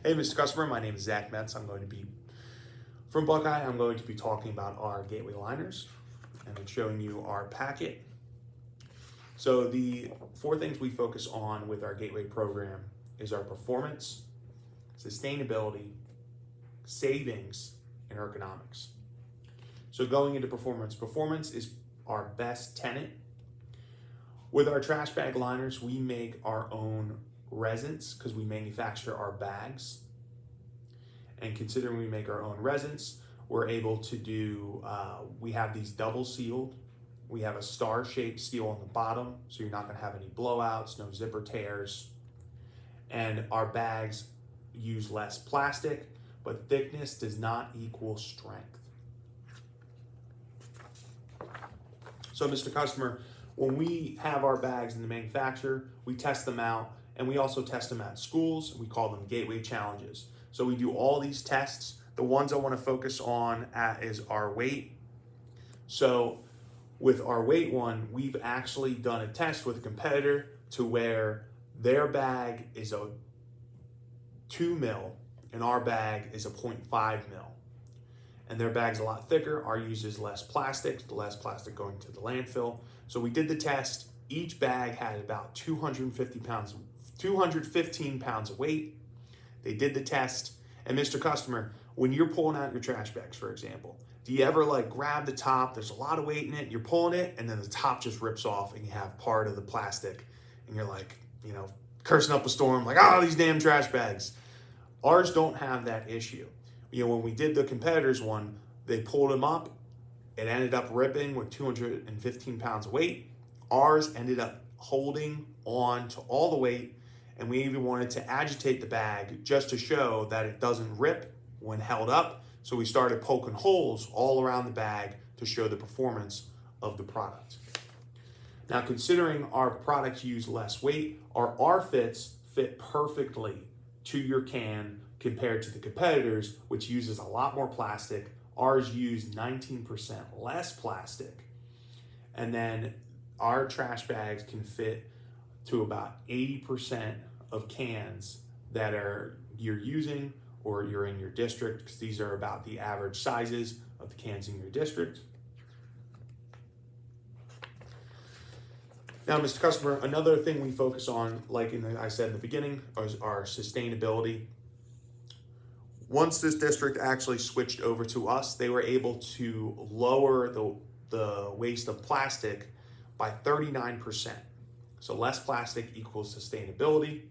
Hey, Mr. Customer, my name is Zach Metz. I'm going to be from Buckeye. I'm going to be talking about our gateway liners and then showing you our packet. So the four things we focus on with our gateway program is our performance, sustainability, savings, and ergonomics. So going into performance is our best tenet. With our trash bag liners, we make our own resins because we manufacture our bags. And considering we make our own resins, we're able to do, we have these double sealed. We have a star-shaped seal on the bottom, so you're not gonna have any blowouts, no zipper tears. And our bags use less plastic, but thickness does not equal strength. So, Mr. Customer, when we have our bags in the manufacturer, we test them out, and we also test them at schools. We call them gateway challenges. So we do all these tests. The ones I want to focus on is our weight. So with our weight one, we've actually done a test with a competitor to where their bag is a 2 mil and our bag is a 0.5 mil. And their bag's a lot thicker. Our uses less plastic going to the landfill. So we did the test. Each bag had about 215 pounds of weight. They did the test. And Mr. Customer, when you're pulling out your trash bags, for example, do you ever grab the top? There's a lot of weight in it. You're pulling it, and then the top just rips off, and you have part of the plastic, and you're cursing up a storm, these damn trash bags. Ours don't have that issue. When we did the competitors one, they pulled them up. It ended up ripping with 215 pounds of weight. Ours ended up holding on to all the weight, and we even wanted to agitate the bag just to show that it doesn't rip when held up. So we started poking holes all around the bag to show the performance of the product. Now, considering our products use less weight, our R-Fits fit perfectly to your can compared to the competitors, which uses a lot more plastic. Ours use 19% less plastic. And then our trash bags can fit to about 80% of cans that you're using or you're in your district, because these are about the average sizes of the cans in your district. Now, Mr. Customer, another thing we focus on, I said in the beginning, is our sustainability. Once this district actually switched over to us, they were able to lower the waste of plastic by 39%. So less plastic equals sustainability.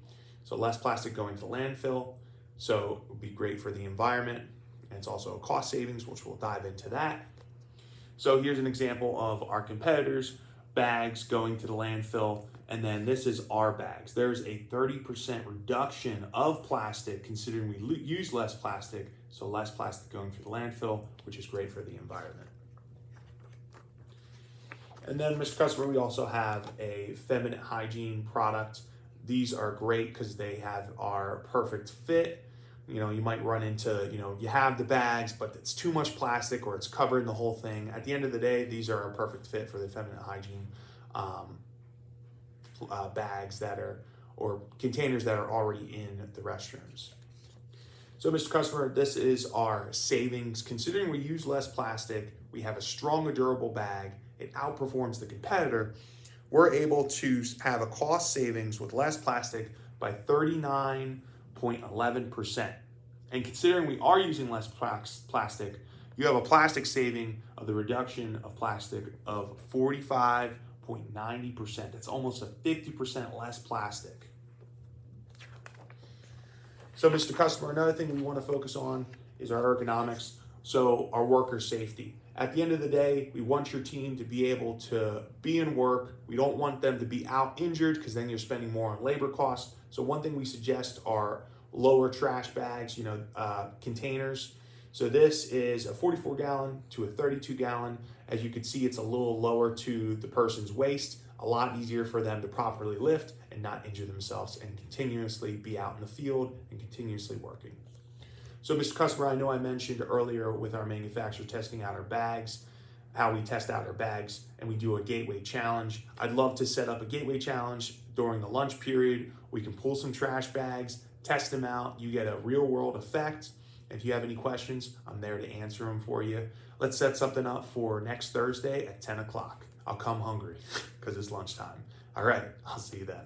So less plastic going to landfill. So it would be great for the environment. And it's also a cost savings, which we'll dive into that. So here's an example of our competitors' bags going to the landfill. And then this is our bags. There's a 30% reduction of plastic considering we use less plastic. So less plastic going to the landfill, which is great for the environment. And then, Mr. Customer, we also have a feminine hygiene product. These are great because they have our perfect fit. You might run into, you have the bags, but it's too much plastic or it's covering the whole thing. At the end of the day, these are a perfect fit for the feminine hygiene bags or containers that are already in the restrooms. So, Mr. Customer, this is our savings. Considering we use less plastic, we have a stronger, durable bag. It outperforms the competitor. We're able to have a cost savings with less plastic by 39.11%. And considering we are using less plastic, you have a plastic saving of the reduction of plastic of 45.90%. That's almost a 50% less plastic. So, Mr. Customer, another thing we want to focus on is our ergonomics. So our worker safety. At the end of the day, we want your team to be able to be in work. We don't want them to be out injured because then you're spending more on labor costs. So one thing we suggest are lower trash bags, containers. So this is a 44 gallon to a 32 gallon. As you can see, it's a little lower to the person's waist, a lot easier for them to properly lift and not injure themselves and continuously be out in the field and continuously working. So, Mr. Customer, I know I mentioned earlier with our manufacturer testing out our bags, how we test out our bags, and we do a gateway challenge. I'd love to set up a gateway challenge during the lunch period. We can pull some trash bags, test them out. You get a real world effect. If you have any questions, I'm there to answer them for you. Let's set something up for next Thursday at 10 o'clock. I'll come hungry because it's lunchtime. All right, I'll see you then.